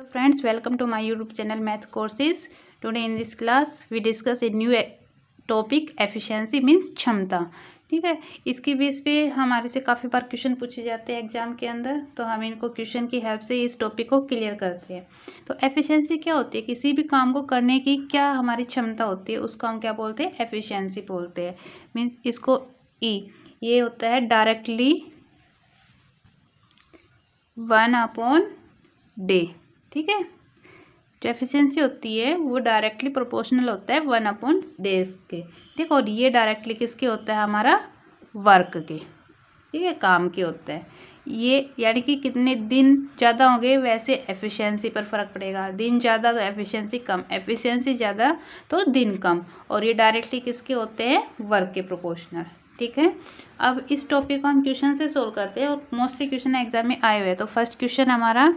friends, welcome to my YouTube channel Math Courses. Today in this class we discuss a new topic efficiency means क्षमता। ठीक है, इसकी base पे हमारे से काफ़ी बार क्वेश्चन पूछे जाते हैं एग्जाम के अंदर, तो हम इनको क्वेश्चन की हेल्प से इस टॉपिक को क्लियर करते हैं। तो एफिशिएंसी क्या होती है? किसी भी काम को करने की क्या हमारी क्षमता होती है, उसको हम क्या बोलते हैं? एफिशिएंसी बोलते हैं। मीन्स इसको ये होता है डायरेक्टली 1/डे। ठीक है, जो एफिशिएंसी होती है वो डायरेक्टली प्रोपोर्शनल होता है 1/डेज के। ठीक, और ये डायरेक्टली किसके होता है? हमारा वर्क के, ठीक है, काम के होता है ये। यानी कि कितने दिन ज़्यादा होंगे वैसे एफिशिएंसी पर फ़र्क पड़ेगा। दिन ज़्यादा तो एफिशिएंसी कम, एफिशिएंसी ज़्यादा तो दिन कम, और ये डायरेक्टली किसके होते हैं? वर्क के प्रोपोर्शनल। ठीक है, अब इस टॉपिक को हम क्वेश्चन से सोल्व करते हैं, और मोस्टली क्वेश्चन एग्जाम में आए हुए हैं। तो फर्स्ट क्वेश्चन हमारा,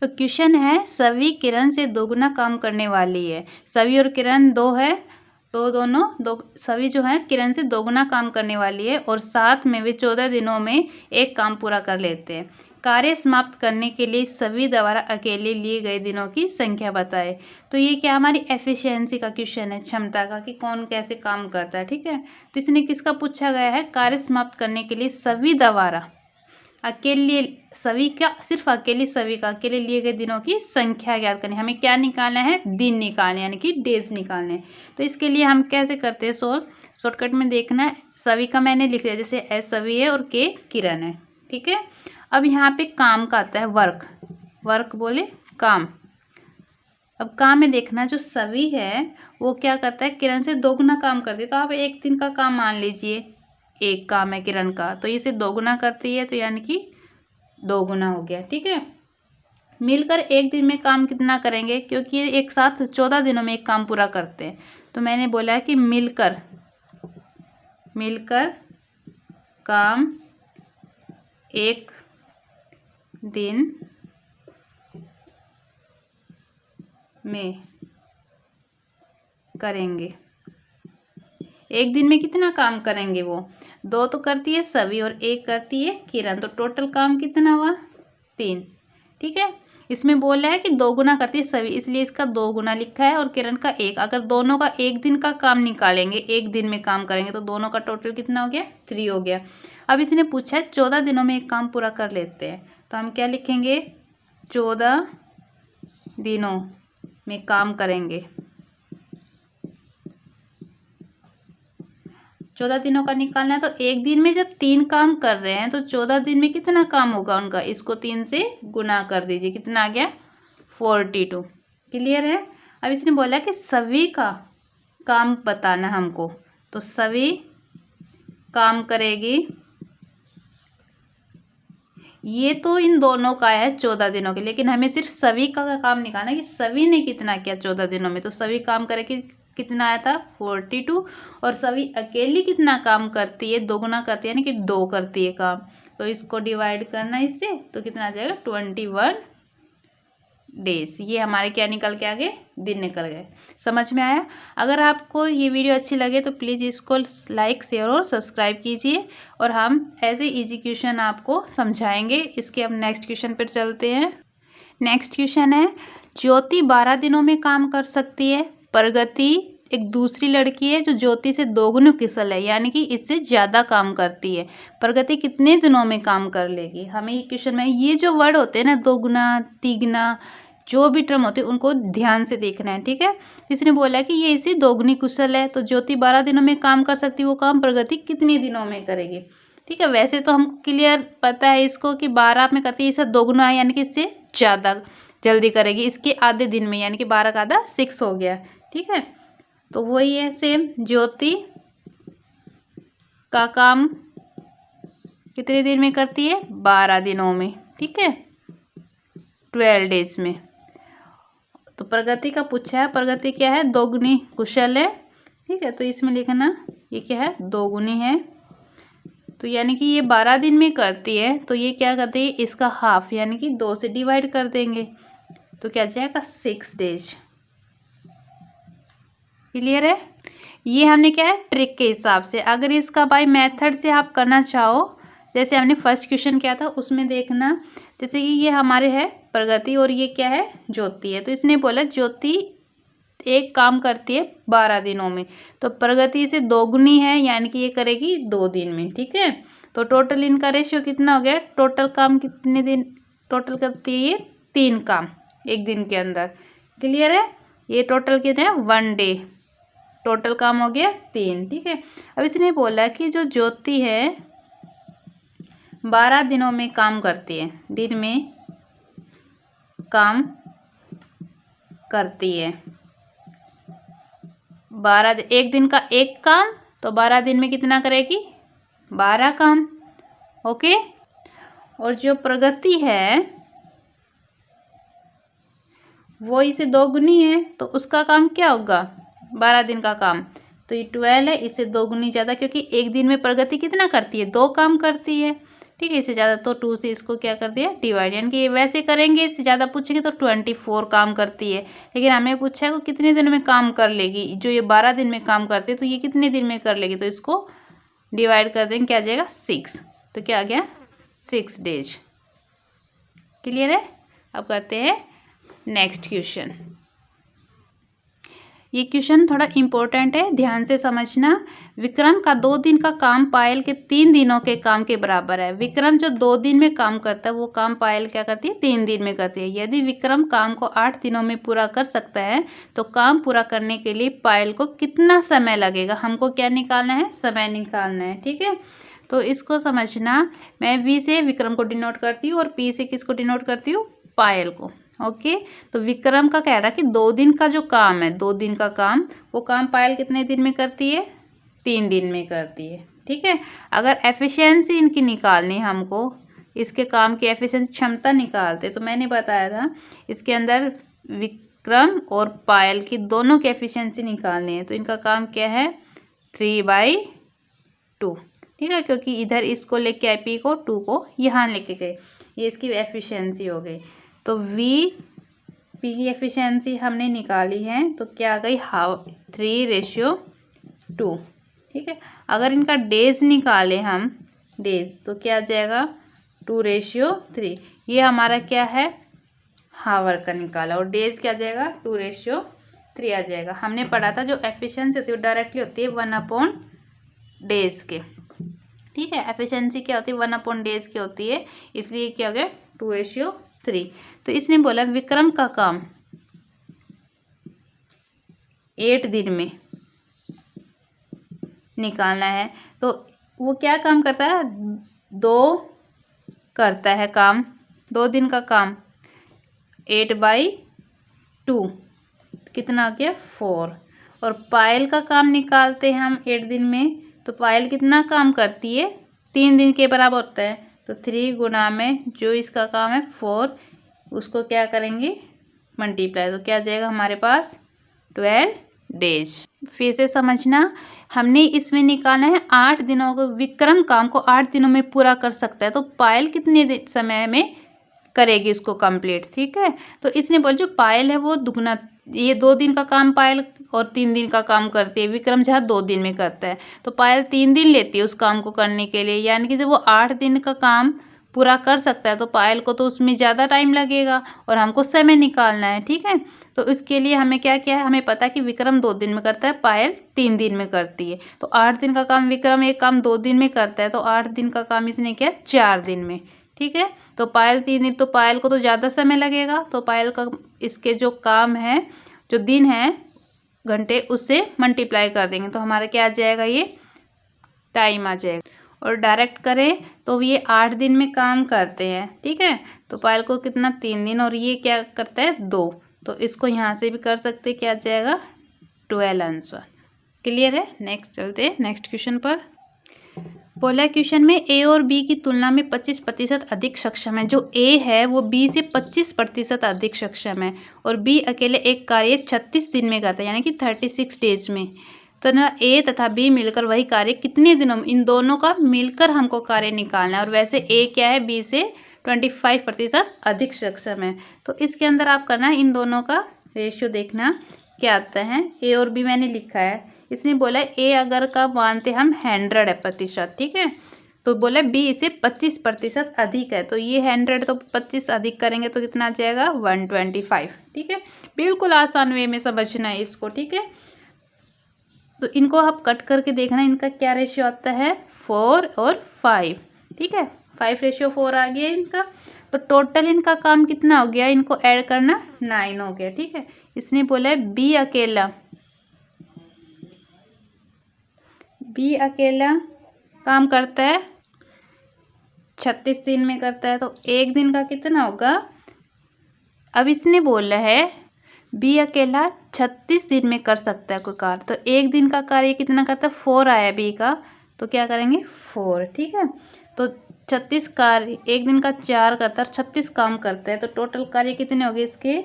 तो क्वेश्चन है सभी किरण से दोगुना काम करने वाली है। सभी और किरण दो है, तो दोनों सभी जो है किरण से दोगुना काम करने वाली है, और साथ में वे 14 दिनों में एक काम पूरा कर लेते हैं। कार्य समाप्त करने के लिए सभी द्वारा अकेले लिए गए दिनों की संख्या बताए। तो ये क्या हमारी एफिशिएंसी का क्वेश्चन है, क्षमता का, कि कौन कैसे काम करता है। ठीक है, तो इसने किसका पूछा गया है? कार्य समाप्त करने के लिए सभी द्वारा अकेले, सभी क्या? सिर्फ अकेले, सभी का अकेले लिए गए दिनों की संख्या ज्ञात करनी। हमें क्या निकालना है? दिन निकालने, यानी कि डेज निकालने। तो इसके लिए हम कैसे करते हैं सोल्व? शॉर्टकट में देखना है। सभी का मैंने लिख दिया, जैसे एस सभी है और के किरण है। ठीक है, अब यहाँ पे काम का आता है वर्क। वर्क बोले काम। अब काम में देखना, जो सभी है वो क्या करता है? किरण से दोगुना काम करती है। तो आप एक दिन का काम मान लीजिए, एक काम है किरण का, तो इसे दोगुना करती है, तो यानी कि दोगुना हो गया। ठीक है, मिलकर एक दिन में काम कितना करेंगे? क्योंकि ये एक साथ 14 दिनों में एक काम पूरा करते हैं, तो मैंने बोला कि मिलकर काम एक दिन में करेंगे। एक दिन में कितना काम करेंगे? वो दो तो करती है सभी और एक करती है किरण, तो टोटल काम कितना हुआ? 3। ठीक है, इसमें बोला है कि दोगुना करती है सभी, इसलिए इसका 2 गुना लिखा है, और किरण का 1। अगर दोनों का एक दिन का काम निकालेंगे, एक दिन में काम करेंगे, तो दोनों का टोटल कितना हो गया? 3 हो गया। अब इसने पूछा है 14 दिनों में एक काम पूरा कर लेते हैं, तो हम क्या लिखेंगे? 14 दिनों में काम करेंगे। 14 दिनों का निकालना है, तो एक दिन में जब 3 काम कर रहे हैं, तो 14 दिन में कितना काम होगा उनका? इसको 3 से गुना कर दीजिए, कितना आ गया? 42। क्लियर है? अब इसने बोला कि सभी का काम बताना हमको, तो सभी काम करेगी। ये तो इन दोनों का है 14 दिनों के, लेकिन हमें सिर्फ सभी का काम निकालना है कि सभी ने कितना किया 14 दिनों में। तो सभी काम करेगी, कितना आया था? 42। और सभी अकेली कितना काम करती है? दोगुना करती है, यानी कि 2 करती है काम। तो इसको डिवाइड करना इससे, तो कितना आ जाएगा? 21 डेज। ये हमारे क्या निकल के आ गए? दिन निकल गए। समझ में आया? अगर आपको ये वीडियो अच्छी लगे तो प्लीज़ इसको लाइक, शेयर और सब्सक्राइब कीजिए, और हम ऐसे इजी क्वेश्चन आपको समझाएंगे। इसके अब नेक्स्ट क्वेश्चन पर चलते हैं। नेक्स्ट क्वेश्चन है, ज्योति 12 दिनों में काम कर सकती है। प्रगति एक दूसरी लड़की है जो ज्योति से दोगुनी कुशल है, यानी कि इससे ज़्यादा काम करती है। प्रगति कितने दिनों में काम कर लेगी? हमें ये क्वेश्चन में ये जो वर्ड होते हैं ना, दोगुना, तिगुना, जो भी टर्म होते हैं उनको ध्यान से देखना है। ठीक है, इसने बोला कि ये इसे दोगुनी कुशल है, तो ज्योति 12 दिनों में काम कर सकती है, वो काम प्रगति कितने दिनों में करेगी? ठीक है, वैसे तो हमको क्लियर पता है इसको कि 12 में करती है, इससे दोगुना है, यानी कि इससे ज़्यादा जल्दी करेगी, इसके आधे दिन में, यानी कि 12 का आधा 6 हो गया। ठीक है, तो वही है सेम, ज्योति का काम कितने दिन में करती है? 12 दिनों में। ठीक है, 12 डेज में। तो प्रगति का पूछा है, प्रगति क्या है? दोगुनी कुशल है। ठीक है, तो इसमें लिखना ये क्या है? दोगुनी है, तो यानी कि ये 12 दिन में करती है, तो ये क्या करती है? इसका हाफ, यानी कि 2 से डिवाइड कर देंगे, तो क्या जाएगा? 6 डेज। क्लियर है? ये हमने क्या है? ट्रिक के हिसाब से। अगर इसका बाय मेथड से आप करना चाहो, जैसे हमने फर्स्ट क्वेश्चन किया था उसमें देखना, जैसे कि ये हमारे है प्रगति और ये क्या है ज्योति है। तो इसने बोला ज्योति एक काम करती है 12 दिनों में, तो प्रगति से दोगुनी है यानी कि ये करेगी 2 दिन में। ठीक है, तो टोटल इनका रेशियो कितना हो गया, टोटल काम कितने दिन टोटल करती है ये 3 काम एक दिन के अंदर। क्लियर है, ये टोटल कितने हैं 1 डे, टोटल काम हो गया 3। ठीक है, अब इसने बोला कि जो ज्योति है 12 दिनों में काम करती है, दिन में काम करती है 12 एक दिन का एक काम, तो 12 दिन में कितना करेगी 12 काम। ओके, और जो प्रगति है वो इसे दोगुनी है, तो उसका काम क्या होगा 12 दिन का काम, तो ये 12 है, इससे दोगुनी ज़्यादा, क्योंकि एक दिन में प्रगति कितना करती है 2 काम करती है। ठीक है, इससे ज़्यादा तो 2 से इसको क्या कर दिया डिवाइड, यानी कि वैसे करेंगे इससे ज़्यादा पूछेंगे तो 24 काम करती है, लेकिन हमें पूछा है वो कितने दिन में काम कर लेगी, जो ये 12 दिन में काम करती है तो ये कितने दिन में कर लेगी, तो इसको डिवाइड कर देंगे, क्या आ जाएगा 6, तो क्या आ गया 6 डेज। क्लियर है, अब करते हैं नेक्स्ट क्वेश्चन। ये क्वेश्चन थोड़ा इम्पोर्टेंट है, ध्यान से समझना। विक्रम का 2 दिन का काम पायल के 3 दिनों के काम के बराबर है। विक्रम जो 2 दिन में काम करता है वो काम पायल क्या करती है 3 दिन में करती है। यदि विक्रम काम को 8 दिनों में पूरा कर सकता है तो काम पूरा करने के लिए पायल को कितना समय लगेगा। हमको क्या निकालना है, समय निकालना है। ठीक है, तो इसको समझना, मैं वी से विक्रम को डिनोट करती हूँ और पी से किसको डिनोट करती हूँ, पायल को। ओके, तो विक्रम का कह रहा कि 2 दिन का जो काम है, 2 दिन का काम, वो काम पायल कितने दिन में करती है 3 दिन में करती है। ठीक है, अगर एफिशिएंसी इनकी निकालनी हमको, इसके काम की एफिशिएंसी क्षमता निकालते, तो मैंने बताया था इसके अंदर विक्रम और पायल की दोनों की एफिशिएंसी निकालनी है, तो इनका काम क्या है 3/2। ठीक है, क्योंकि इधर इसको लेके आई पी को 2 को यहाँ लेके गए, ये इसकी एफिशिएंसी हो गई। तो वी पी की एफिशिएंसी हमने निकाली है, तो क्या आ गई 3/2। ठीक है, अगर इनका डेज निकाले हम डेज, तो क्या आ जाएगा 2/3। ये हमारा क्या है हावर का निकाला, और डेज क्या आ जाएगा 2/3 आ जाएगा। हमने पढ़ा था जो एफिशिएंसी होती है वो डायरेक्टली होती है 1/डेज के। ठीक है, एफिशिएंसी क्या होती है 1/डेज की होती है, इसलिए क्या हो गया 2/3। तो इसने बोला विक्रम का काम 8 दिन में निकालना है, तो वो क्या काम करता है 2 करता है काम, 2 दिन का काम 8/2 कितना हो गया 4। और पायल का काम निकालते हैं हम 8 दिन में, तो पायल कितना काम करती है 3 दिन के बराबर होता है, तो 3 गुना में जो इसका काम है 4, उसको क्या करेंगे मल्टीप्लाई, तो क्या आ जाएगा हमारे पास 12 डेज। फिर से समझना, हमने इसमें निकालना है 8 दिनों को, विक्रम काम को 8 दिनों में पूरा कर सकता है, तो पायल कितने समय में करेगी इसको कंप्लीट। ठीक है, तो इसने बोल जो पायल है वो दुगना, ये 2 दिन का काम पायल और 3 दिन का काम करती है, विक्रम जहाँ 2 दिन में करता है, तो पायल 3 दिन लेती है उस काम को करने के लिए, यानी कि जब वो 8 दिन का काम पूरा कर सकता है तो पायल को तो उसमें ज़्यादा टाइम लगेगा और हमको समय निकालना है। ठीक है, तो इसके लिए हमें क्या क्या है, हमें पता है कि विक्रम 2 दिन में करता है, पायल 3 दिन में करती है, तो 8 दिन का काम विक्रम एक काम 2 दिन में करता है, तो 8 दिन का काम इसने किया 4 दिन में। ठीक है, तो पायल 3 दिन, तो पायल को तो ज़्यादा समय लगेगा, तो पायल का इसके जो काम है, जो दिन है घंटे, उससे मल्टीप्लाई कर देंगे, तो हमारा क्या आ जाएगा ये टाइम आ जाएगा। और डायरेक्ट करें तो ये 8 दिन में काम करते हैं। ठीक है, तो पायल को कितना 3 दिन, और ये क्या करता है 2, तो इसको यहाँ से भी कर सकते हैं, क्या आ जाएगा 12 आंसर। क्लियर है, नेक्स्ट चलते हैं नेक्स्ट क्वेश्चन पर। बोला क्वेश्चन में ए और बी की तुलना में 25% अधिक सक्षम है। जो ए है वो बी से 25% अधिक सक्षम है, और बी अकेले एक कार्य 36 दिन में करता है, यानी कि 36 डेज में। तो ना ए तथा बी मिलकर वही कार्य कितने दिनों में, इन दोनों का मिलकर हमको कार्य निकालना है, और वैसे ए क्या है बी से 25% अधिक सक्षम है। तो इसके अंदर आप करना है इन दोनों का रेशियो देखना क्या आता है। ए और बी मैंने लिखा है, इसने बोला ए अगर का मानते हम 100 है प्रतिशत। ठीक है, तो बोले बी इसे 25% अधिक है, तो ये 100 तो 25 अधिक करेंगे तो कितना आ जाएगा 125। ठीक है, बिल्कुल आसान वे में समझना है इसको। ठीक है, तो इनको आप कट करके देखना इनका क्या रेशियो आता है 4 और 5। ठीक है, 5:4 आ गया इनका। तो टोटल इनका काम कितना हो गया, इनको ऐड करना 9 हो गया। ठीक है, इसने बोला है बी अकेला काम करता है 36 दिन में करता है, तो एक दिन का कितना होगा। अब इसने बोला है बी अकेला 36 दिन में कर सकता है कोई कार्य, तो एक दिन का कार्य कितना करता है 4 आया बी का, तो क्या करेंगे 4। ठीक है, तो 36 कार्य एक दिन का 4 करता है, 36 काम करता है, तो टोटल कार्य कितने हो गए इसके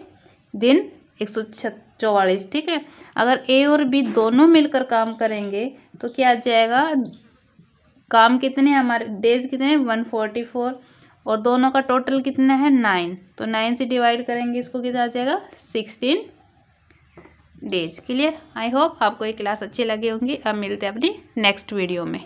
दिन 144। ठीक है, अगर ए और बी दोनों मिलकर काम करेंगे तो क्या आ जाएगा, काम कितने हमारे डेज कितने 144 और दोनों का टोटल कितना है 9, तो 9 से डिवाइड करेंगे इसको कितना आ जाएगा 16 डेज। क्लियर। आई होप आपको ये क्लास अच्छी लगी होंगी। अब मिलते हैं अपनी नेक्स्ट वीडियो में।